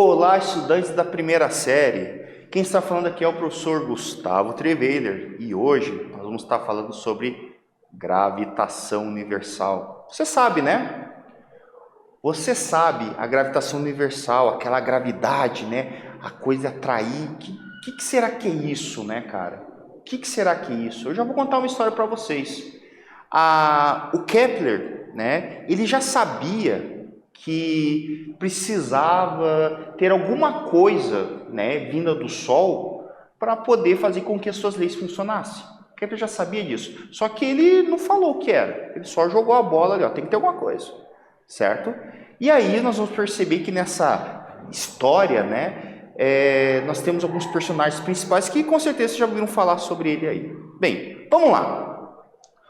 Olá, estudantes da primeira série. Quem está falando aqui é o professor Gustavo Trevader e hoje nós vamos estar falando sobre gravitação universal. Você sabe, né? Você sabe a gravitação universal, aquela gravidade, né? A coisa atrair. Que será que é isso, né, cara? O que será que é isso? Eu já vou contar uma história para vocês. O Kepler, né? Ele já sabia que precisava ter alguma coisa, né, vinda do Sol para poder fazer com que as suas leis funcionassem. O Kepler já sabia disso. Só que ele não falou o que era. Ele só jogou a bola ali, ó, tem que ter alguma coisa, certo? E aí nós vamos perceber que nessa história, né, nós temos alguns personagens principais que com certeza já ouviram falar sobre ele aí. Bem, vamos lá.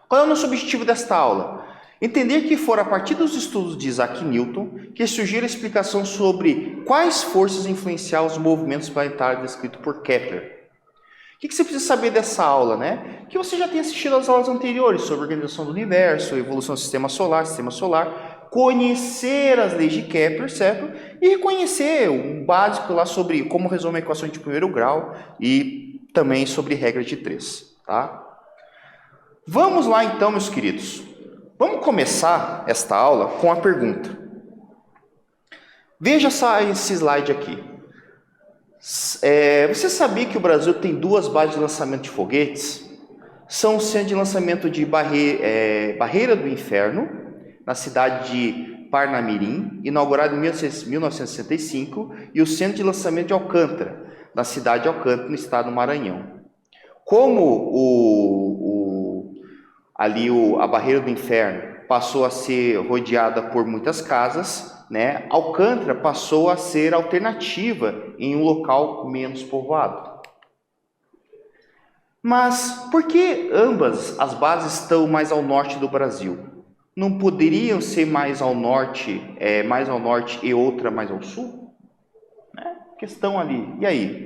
Qual é o nosso objetivo desta aula? Entender que foi a partir dos estudos de Isaac Newton que surgiu a explicação sobre quais forças influenciavam os movimentos planetários descritos por Kepler. O que você precisa saber dessa aula, né? Que você já tem assistido às aulas anteriores sobre a organização do universo, evolução do sistema solar, conhecer as leis de Kepler, certo? E reconhecer um básico lá sobre como resolver uma equação de primeiro grau e também sobre regra de 3, tá? Vamos lá então, meus queridos. Vamos começar esta aula com a pergunta. Veja esse slide aqui. Você sabia que o Brasil tem duas bases de lançamento de foguetes? São o centro de lançamento de Barreira do Inferno, na cidade de Parnamirim, inaugurado em 1965, e o centro de lançamento de Alcântara, na cidade de Alcântara, no estado do Maranhão. Como a Barreira do Inferno passou a ser rodeada por muitas casas, né? Alcântara passou a ser alternativa em um local menos povoado. Mas por que ambas as bases estão mais ao norte do Brasil? Não poderiam ser mais ao norte e outra mais ao sul? Né? Questão ali. E aí?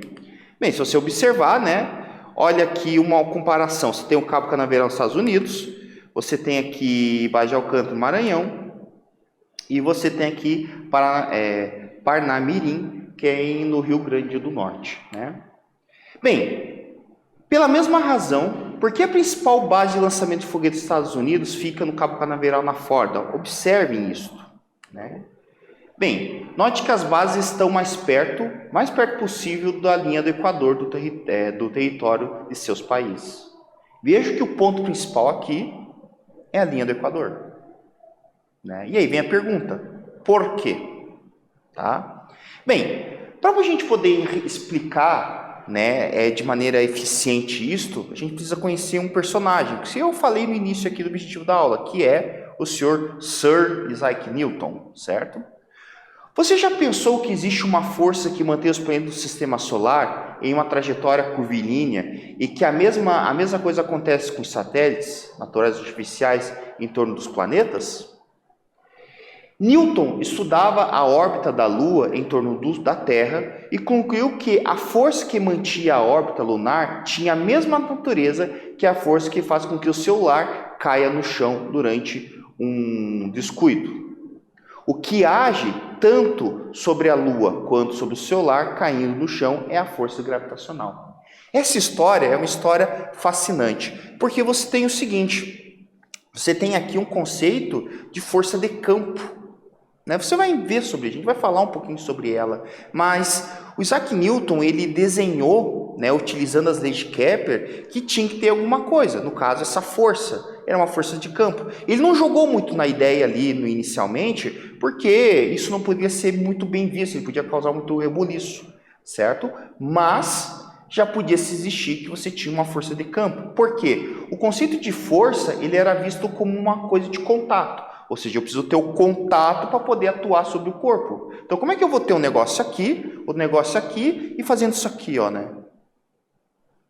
Bem, se você observar, né? Olha aqui uma comparação. Você tem o Cabo Canaveral nos Estados Unidos, você tem aqui Baía de Alcântara, Maranhão, e você tem aqui Parnamirim, que é no Rio Grande do Norte, né? Bem, pela mesma razão, por que a principal base de lançamento de foguetes dos Estados Unidos fica no Cabo Canaveral, na Flórida? Observem isso, né? Bem, note que as bases estão mais perto possível da linha do Equador do território de seus países. Veja que o ponto principal aqui é a linha do Equador, né? E aí vem a pergunta, por quê? Tá? Bem, para a gente poder explicar, né, de maneira eficiente isto, a gente precisa conhecer um personagem, que eu falei no início aqui do objetivo da aula, que é o senhor Sir Isaac Newton, certo? Você já pensou que existe uma força que mantém os planetas do sistema solar em uma trajetória curvilínea e que a mesma coisa acontece com os satélites naturais artificiais em torno dos planetas? Newton estudava a órbita da Lua em torno da Terra e concluiu que a força que mantinha a órbita lunar tinha a mesma natureza que a força que faz com que o celular caia no chão durante um descuido. O que age tanto sobre a Lua quanto sobre o celular caindo no chão é a força gravitacional. Essa história é uma história fascinante, porque você tem o seguinte, você tem aqui um conceito de força de campo, né? Você vai ver sobre, a gente vai falar um pouquinho sobre ela, mas o Isaac Newton, ele desenhou, né, utilizando as leis de Kepler, que tinha que ter alguma coisa, no caso essa força, era uma força de campo. Ele não jogou muito na ideia ali inicialmente, porque isso não podia ser muito bem visto, ele podia causar muito rebuliço, certo? Mas já podia se existir que você tinha uma força de campo. Por quê? O conceito de força, ele era visto como uma coisa de contato. Ou seja, eu preciso ter o contato para poder atuar sobre o corpo. Então, como é que eu vou ter um negócio aqui, o negócio aqui e fazendo isso aqui, ó, né?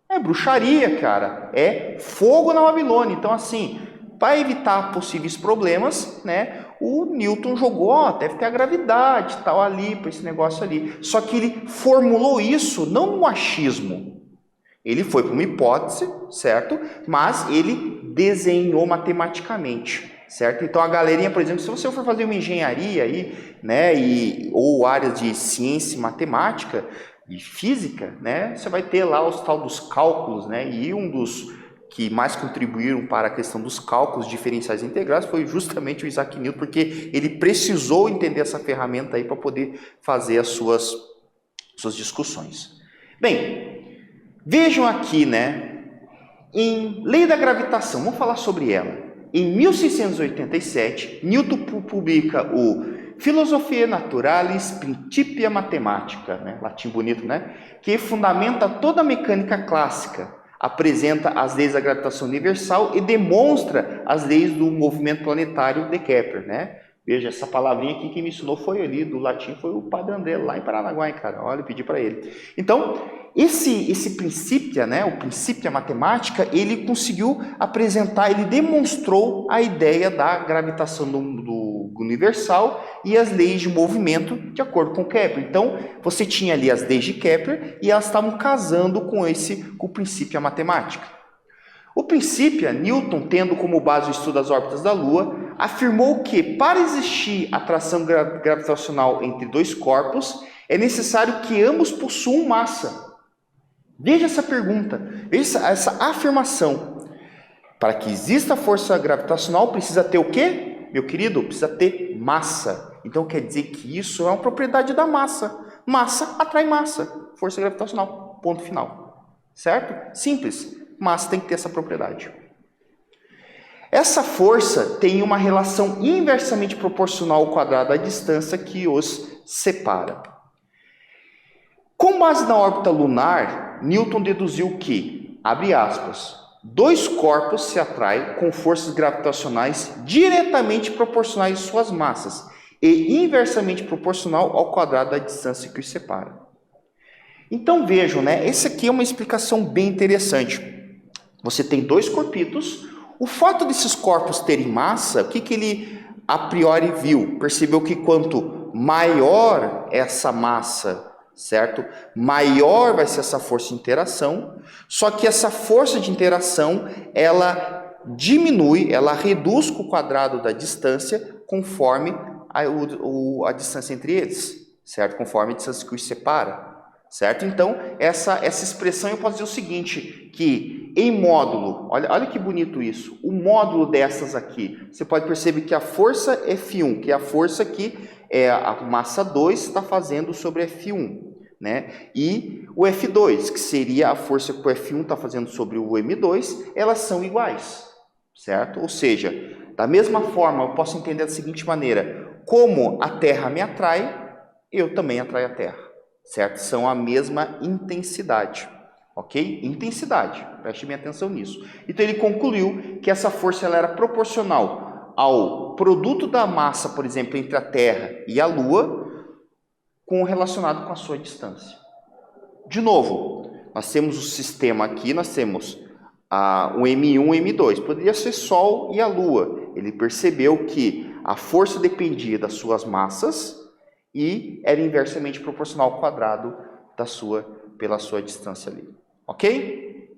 É bruxaria, cara. É fogo na Babilônia. Então, assim, para evitar possíveis problemas, né, o Newton jogou, ó, deve ter a gravidade, tal, ali, para esse negócio ali. Só que ele formulou isso não no achismo. Ele foi para uma hipótese, certo? Mas ele desenhou matematicamente. certo? Então a galerinha, por exemplo, se você for fazer uma engenharia aí, né, ou áreas de ciência, matemática e física, né, você vai ter lá os tal dos cálculos, né, e um dos que mais contribuíram para a questão dos cálculos diferenciais integrais foi justamente o Isaac Newton, porque ele precisou entender essa ferramenta aí para poder fazer as suas discussões. Bem, vejam aqui, né, em Lei da Gravitação, vamos falar sobre ela. Em 1687, Newton publica o Philosophiae Naturalis Principia Mathematica, né, latim bonito, né, que fundamenta toda a mecânica clássica, apresenta as leis da gravitação universal e demonstra as leis do movimento planetário de Kepler, né? Veja, essa palavrinha aqui que me ensinou foi ali, do latim, foi o Padre André, lá em Paranaguá, hein, cara? Olha, eu pedi para ele. Então, esse princípio, né, o princípio matemática, ele conseguiu apresentar, ele demonstrou a ideia da gravitação do universal e as leis de movimento de acordo com Kepler. Então, você tinha ali as leis de Kepler e elas estavam casando com o princípio matemática. O princípio, Newton, tendo como base o estudo das órbitas da Lua, afirmou que para existir atração gravitacional entre dois corpos, é necessário que ambos possuam massa. Veja essa pergunta, veja essa afirmação. Para que exista força gravitacional, precisa ter o quê, meu querido? Precisa ter massa. Então quer dizer que isso é uma propriedade da massa. Massa atrai massa. Força gravitacional. Ponto final. Certo? Simples. Massa tem que ter essa propriedade. Essa força tem uma relação inversamente proporcional ao quadrado da distância que os separa. Com base na órbita lunar, Newton deduziu que, abre aspas, dois corpos se atraem com forças gravitacionais diretamente proporcionais às suas massas e inversamente proporcional ao quadrado da distância que os separa. Então vejam, né? Essa aqui é uma explicação bem interessante. Você tem dois corpitos. O fato desses corpos terem massa, o que ele a priori viu? Percebeu que quanto maior essa massa, certo? Maior vai ser essa força de interação. Só que essa força de interação, ela diminui, ela reduz com o quadrado da distância conforme a distância entre eles, certo? Conforme a distância que os separa. Certo? Então, essa expressão eu posso dizer o seguinte, que em módulo, olha que bonito isso, o módulo dessas aqui, você pode perceber que a força F1, que é a força que a massa 2 está fazendo sobre F1, né? E o F2, que seria a força que o F1 está fazendo sobre o M2, elas são iguais, certo? Ou seja, da mesma forma, eu posso entender da seguinte maneira, como a Terra me atrai, eu também atraio a Terra. Certo? São a mesma intensidade, ok? Intensidade, preste bem atenção nisso. Então ele concluiu que essa força ela era proporcional ao produto da massa, por exemplo, entre a Terra e a Lua, relacionado com a sua distância. De novo, nós temos o sistema aqui, nós temos o M1 e o M2, poderia ser Sol e a Lua. Ele percebeu que a força dependia das suas massas, e era inversamente proporcional ao quadrado pela sua distância ali. Ok?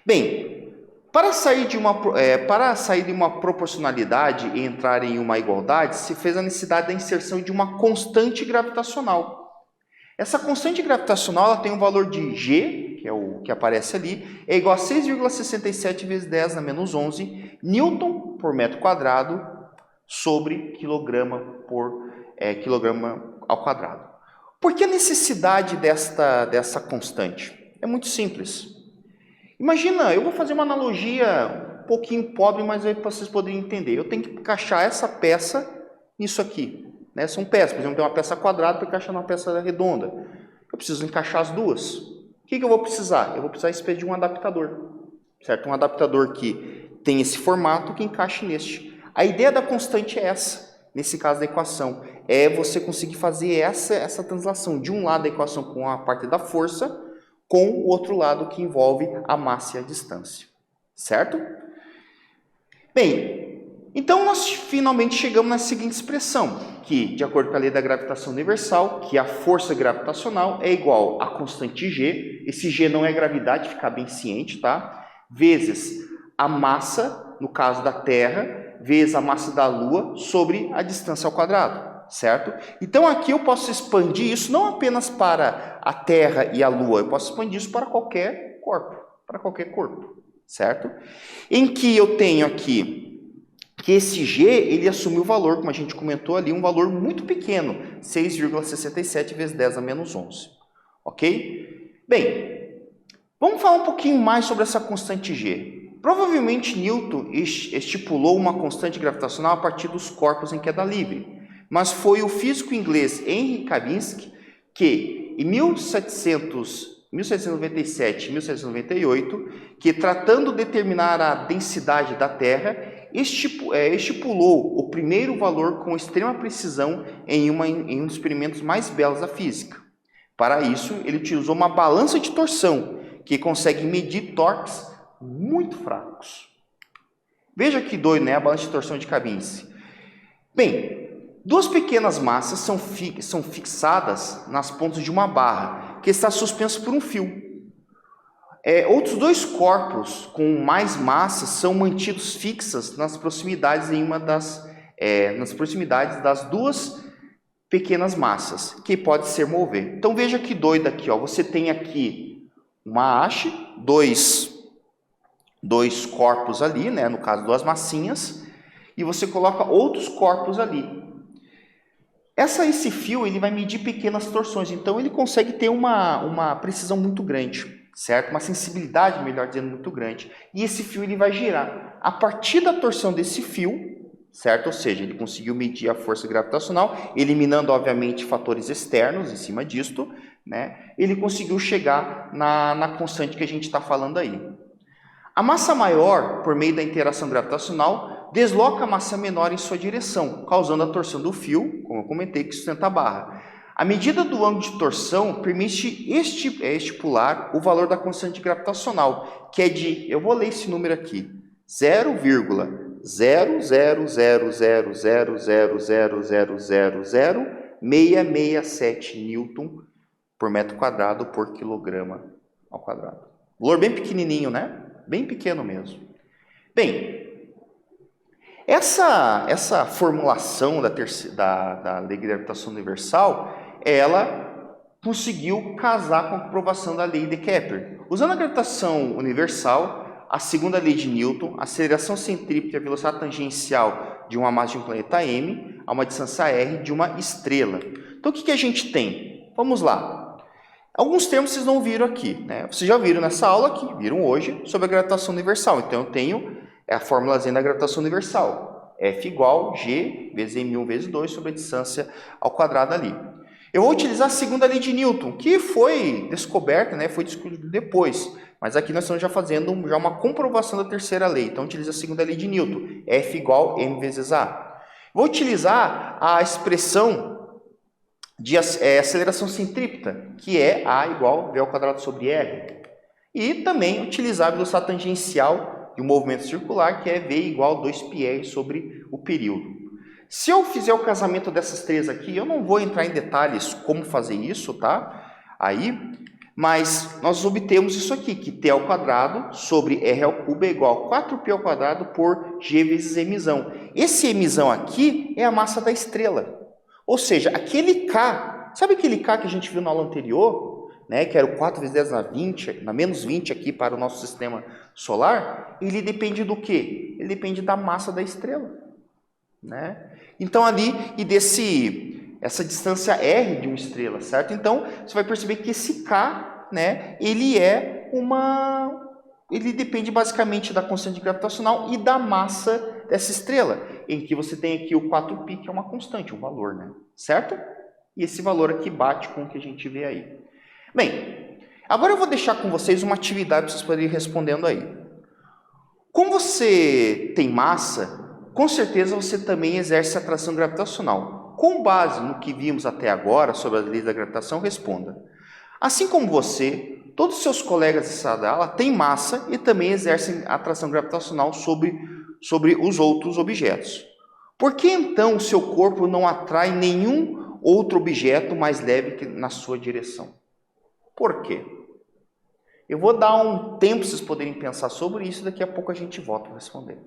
Bem, para sair de uma proporcionalidade e entrar em uma igualdade, se fez a necessidade da inserção de uma constante gravitacional. Essa constante gravitacional ela tem um valor de G, que é o que aparece ali, é igual a 6,67 vezes 10 na menos 11 Newton por metro quadrado sobre quilograma ao quadrado. Por que a necessidade dessa constante? É muito simples. Imagina, eu vou fazer uma analogia um pouquinho pobre, mas aí para vocês poderem entender. Eu tenho que encaixar essa peça nisso aqui. Né? São peças, por exemplo, tem uma peça quadrada para encaixar numa peça redonda. Eu preciso encaixar as duas. O que eu vou precisar? Eu vou precisar de um adaptador. Certo? Um adaptador que tem esse formato que encaixe neste. A ideia da constante é essa. Nesse caso da equação, é você conseguir fazer essa translação de um lado da equação com a parte da força, com o outro lado que envolve a massa e a distância. Certo? Bem, então nós finalmente chegamos na seguinte expressão, que, de acordo com a lei da gravitação universal, que a força gravitacional é igual a constante G, esse G não é gravidade, fica bem ciente, tá? Vezes a massa, no caso da Terra, vezes a massa da Lua sobre a distância ao quadrado, certo? Então aqui eu posso expandir isso não apenas para a Terra e a Lua, eu posso expandir isso para qualquer corpo, certo? Em que eu tenho aqui que esse G, ele assumiu o valor, como a gente comentou ali, um valor muito pequeno, 6,67 vezes 10 a menos 11, ok? Bem, vamos falar um pouquinho mais sobre essa constante G. Provavelmente Newton estipulou uma constante gravitacional a partir dos corpos em queda livre, mas foi o físico inglês Henry Kaminski que, em 1797 e 1798, que tratando de determinar a densidade da Terra, estipulou o primeiro valor com extrema precisão em um dos experimentos mais belos da física. Para isso, ele utilizou uma balança de torção, que consegue medir torques muito fracos. Veja que doido, né? A balança de torção de Kaminski. Bem, duas pequenas massas são fixadas nas pontas de uma barra, que está suspensa por um fio. Outros dois corpos com mais massa são mantidos fixas nas proximidades das duas pequenas massas, que pode se mover. Então veja que doido aqui, ó. Você tem aqui uma haste, dois corpos ali, né? No caso, duas massinhas, e você coloca outros corpos ali. Esse fio ele vai medir pequenas torções, então ele consegue ter uma precisão muito grande, certo? Uma sensibilidade, melhor dizendo, muito grande. E esse fio ele vai girar. A partir da torção desse fio, certo? Ou seja, ele conseguiu medir a força gravitacional, eliminando, obviamente, fatores externos em cima disto, né? Ele conseguiu chegar na constante que a gente está falando aí. A massa maior, por meio da interação gravitacional, desloca a massa menor em sua direção, causando a torção do fio, como eu comentei, que sustenta a barra. A medida do ângulo de torção permite estipular o valor da constante gravitacional, que é de, eu vou ler esse número aqui, 0,00000000667 newton por metro quadrado por quilograma ao quadrado. Valor bem pequenininho, né? Bem pequeno mesmo. Bem, essa formulação da lei de gravitação universal, ela conseguiu casar com a comprovação da lei de Kepler. Usando a gravitação universal, a segunda lei de Newton, a aceleração centrípeta e a velocidade tangencial de uma massa de um planeta M a uma distância r de uma estrela. Então, o que a gente tem? Vamos lá. Alguns termos vocês não viram aqui, né? Vocês já viram nessa aula aqui, viram hoje, sobre a gravitação universal. Então, eu tenho a formulazinha da gravitação universal. F igual G vezes M1 vezes 2 sobre a distância ao quadrado ali. Eu vou utilizar a segunda lei de Newton, que foi descoberta, né? Foi descoberta depois. Mas aqui nós estamos já fazendo uma comprovação da terceira lei. Então, utiliza a segunda lei de Newton. F igual M vezes A. Vou utilizar a expressão de aceleração centrípeta, que é A igual V ao quadrado sobre R. E também utilizar a velocidade tangencial de um movimento circular, que é V igual 2πr sobre o período. Se eu fizer o casamento dessas três aqui, eu não vou entrar em detalhes como fazer isso, tá? Mas nós obtemos isso aqui, que T ao quadrado sobre R ao cubo é igual a 4π ao quadrado por G vezes Mzão. Esse Mzão aqui é a massa da estrela. Ou seja, aquele K, sabe aquele K que a gente viu na aula anterior, né, que era o 4 vezes 10 na menos 20 aqui para o nosso sistema solar? Ele depende do quê? Ele depende da massa da estrela, né? Então ali, essa distância R de uma estrela, certo? Então, você vai perceber que esse K, né, ele depende basicamente da constante gravitacional e da massa dessa estrela, em que você tem aqui o 4π, que é uma constante, um valor, né? Certo? E esse valor aqui bate com o que a gente vê aí. Bem, agora eu vou deixar com vocês uma atividade para vocês poderem ir respondendo aí. Como você tem massa, com certeza você também exerce atração gravitacional. Com base no que vimos até agora sobre as leis da gravitação, responda. Assim como você, todos os seus colegas de sala têm massa e também exercem atração gravitacional sobre os outros objetos. Por que então o seu corpo não atrai nenhum outro objeto mais leve na sua direção? Por quê? Eu vou dar um tempo para vocês poderem pensar sobre isso e daqui a pouco a gente volta a responder.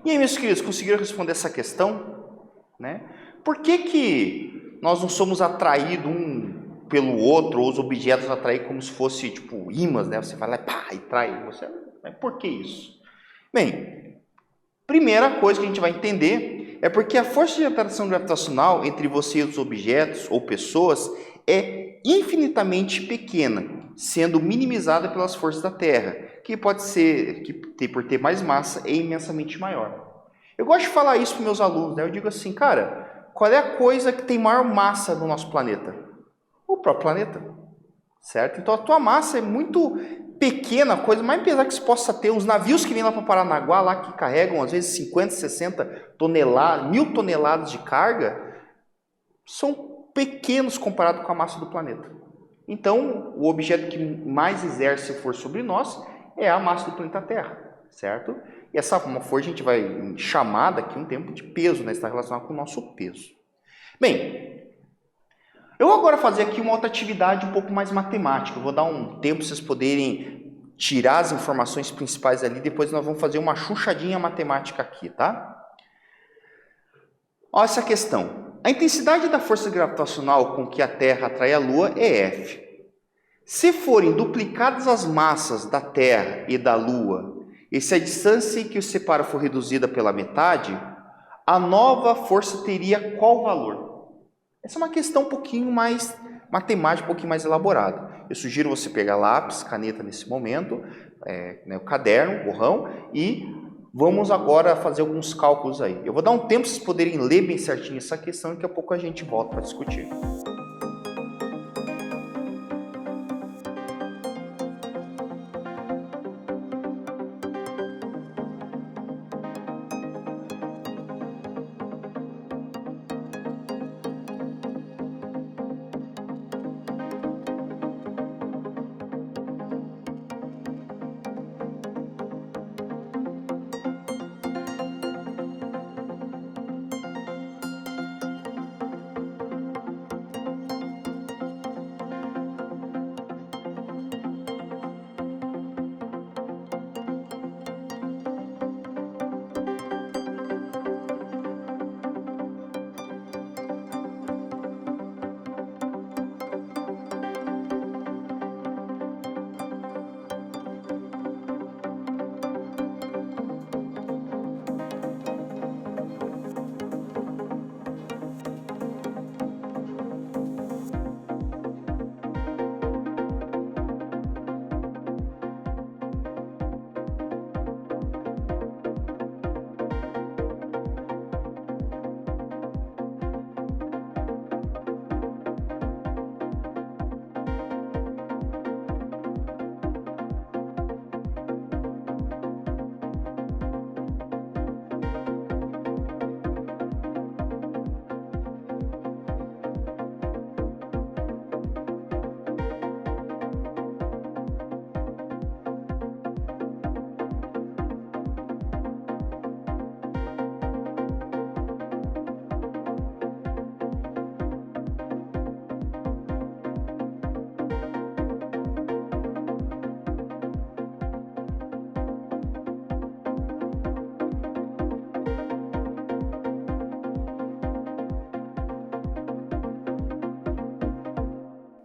E aí, meus queridos, conseguiram responder essa questão? Né? Por que nós não somos atraídos um pelo outro, ou os objetos atraídos como se fosse tipo ímãs, né? Você vai lá e trai você. Mas por que isso? Bem, primeira coisa que a gente vai entender é porque a força de atração gravitacional entre você e os objetos ou pessoas é infinitamente pequena, sendo minimizada pelas forças da Terra, que pode ser, por ter mais massa, é imensamente maior. Eu gosto de falar isso para meus alunos, né? Eu digo assim, cara, qual é a coisa que tem maior massa no nosso planeta? O próprio planeta, certo? Então a tua massa é muito pequena, a coisa mais pesada que se possa ter. Os navios que vêm lá para Paranaguá, lá que carregam às vezes 50, 60 toneladas, 1000 toneladas de carga, são pequenos comparado com a massa do planeta. Então, o objeto que mais exerce força sobre nós é a massa do planeta Terra, certo? E essa força a gente vai chamar daqui um tempo de peso, né? Está relacionado com o nosso peso. Bem, eu vou agora fazer aqui uma outra atividade um pouco mais matemática. Eu vou dar um tempo para vocês poderem tirar as informações principais ali, depois nós vamos fazer uma chuchadinha matemática aqui, tá? Olha essa questão. A intensidade da força gravitacional com que a Terra atrai a Lua é F. Se forem duplicadas as massas da Terra e da Lua, e se a distância que os separa for reduzida pela metade, a nova força teria qual valor? Essa é uma questão um pouquinho mais matemática, um pouquinho mais elaborada. Eu sugiro você pegar lápis, caneta nesse momento, o caderno, o borrão, e vamos agora fazer alguns cálculos aí. Eu vou dar um tempo para vocês poderem ler bem certinho essa questão e daqui a pouco a gente volta para discutir.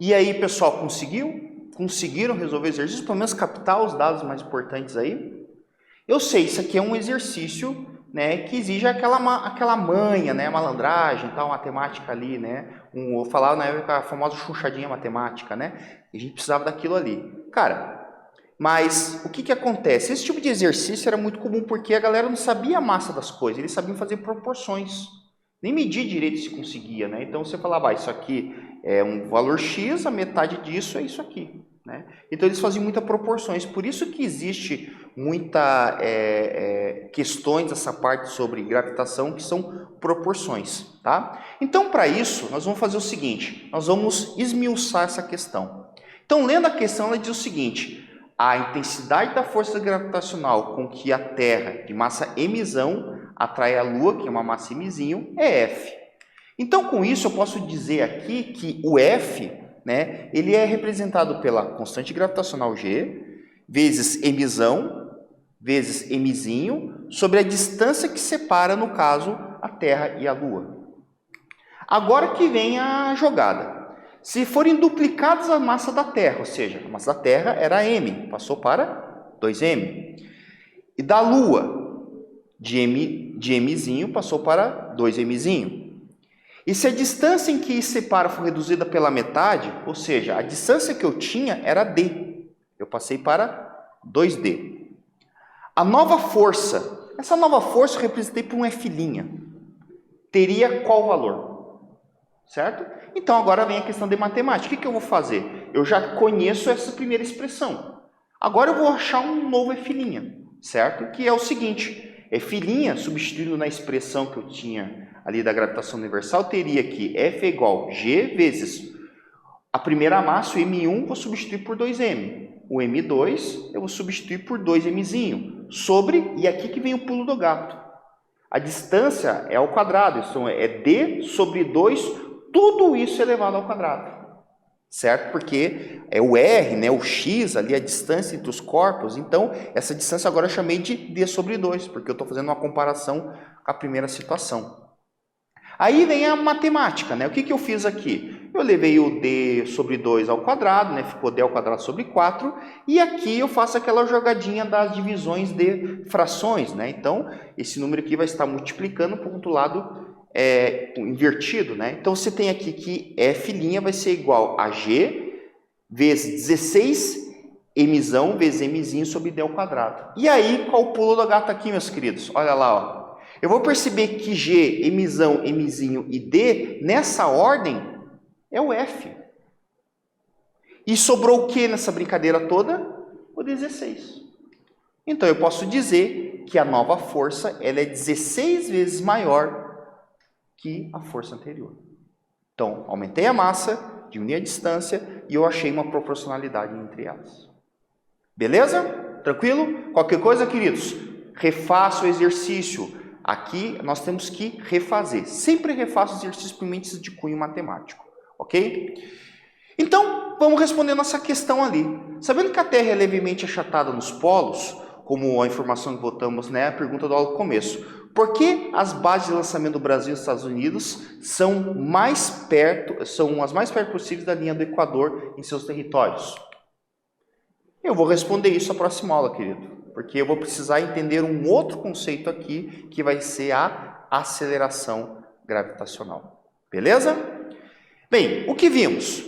E aí, pessoal, conseguiram resolver o exercício? Pelo menos captar os dados mais importantes aí? Eu sei, isso aqui é um exercício, né, que exige aquela manha, né, malandragem, tal, matemática ali, né? Vou falar na época a famosa chuchadinha matemática, né? E a gente precisava daquilo ali. Cara, mas o que acontece? Esse tipo de exercício era muito comum porque a galera não sabia a massa das coisas, eles sabiam fazer proporções. Nem medir direito se conseguia, né? Então você falava, isso aqui é um valor X, a metade disso é isso aqui, né? Então eles faziam muitas proporções, por isso que existe muita questões dessa parte sobre gravitação que são proporções, tá? Então para isso nós vamos fazer o seguinte, nós vamos esmiuçar essa questão. Então lendo a questão ela diz o seguinte, a intensidade da força gravitacional com que a Terra de massa mzão atrai a Lua, que é uma massa mzinho, é F. Então, com isso, eu posso dizer aqui que o F, né, ele é representado pela constante gravitacional G, vezes mzão, vezes mzinho sobre a distância que separa, no caso, a Terra e a Lua. Agora que vem a jogada. Se forem duplicadas a massa da Terra, ou seja, a massa da Terra era m, passou para 2m. E da Lua, de mzinho, passou para 2mzinho. E se a distância em que separa for reduzida pela metade, ou seja, a distância que eu tinha era d, eu passei para 2d. A nova força, essa nova força eu representei por um F', teria qual valor? Certo? Então agora vem a questão de matemática. O que eu vou fazer? Eu já conheço essa primeira expressão. Agora eu vou achar um novo F', certo? Que é o seguinte, F', substituindo na expressão que eu tinha ali da gravitação universal, teria que F é igual a G vezes a primeira massa, o M1, vou substituir por 2M. O M2 eu vou substituir por 2Mzinho. Sobre, e aqui que vem o pulo do gato. A distância é ao quadrado, então é D sobre 2, tudo isso elevado ao quadrado. Certo? Porque é o R, né, o X, ali a distância entre os corpos. Então, essa distância agora eu chamei de D sobre 2, porque eu estou fazendo uma comparação com a primeira situação. Aí vem a matemática, né? O que eu fiz aqui? Eu levei o D sobre 2 ao quadrado, né? Ficou D ao quadrado sobre 4. E aqui eu faço aquela jogadinha das divisões de frações, né? Então, esse número aqui vai estar multiplicando por outro lado invertido, né? Então, você tem aqui que F' vai ser igual a G vezes 16 Mzão vezes Mzinho sobre D ao quadrado. E aí, qual o pulo do gato aqui, meus queridos? Olha lá, ó. Eu vou perceber que G, Mzão, Mzinho e D, nessa ordem, é o F. E sobrou o que nessa brincadeira toda? O 16. Então, eu posso dizer que a nova força ela é 16 vezes maior que a força anterior. Então, aumentei a massa, diminui a distância e eu achei uma proporcionalidade entre elas. Beleza? Tranquilo? Qualquer coisa, queridos, refaça o exercício. Aqui nós temos que refazer. Sempre refaça os exercícios por mentes de cunho matemático. Ok? Então, vamos responder nossa questão ali. Sabendo que a Terra é levemente achatada nos polos, como a informação que botamos, né, a pergunta do aula do começo, por que as bases de lançamento do Brasil e dos Estados Unidos são as mais perto possíveis da linha do Equador em seus territórios? Eu vou responder isso na próxima aula, querido. Porque eu vou precisar entender um outro conceito aqui, que vai ser a aceleração gravitacional. Beleza? Bem, o que vimos?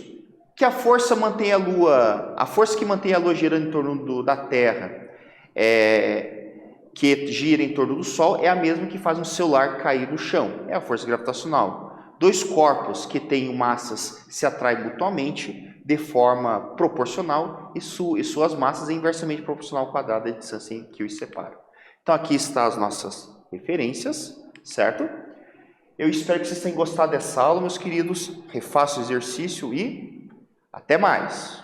Que a força mantém a força que mantém a Lua girando em torno da Terra, que gira em torno do Sol, é a mesma que faz um celular cair no chão. É a força gravitacional. Dois corpos que têm massas se atraem mutuamente de forma proporcional e suas massas é inversamente proporcional ao quadrado da distância em que os separam. Então aqui estão as nossas referências, certo? Eu espero que vocês tenham gostado dessa aula, meus queridos. Refaça o exercício e até mais!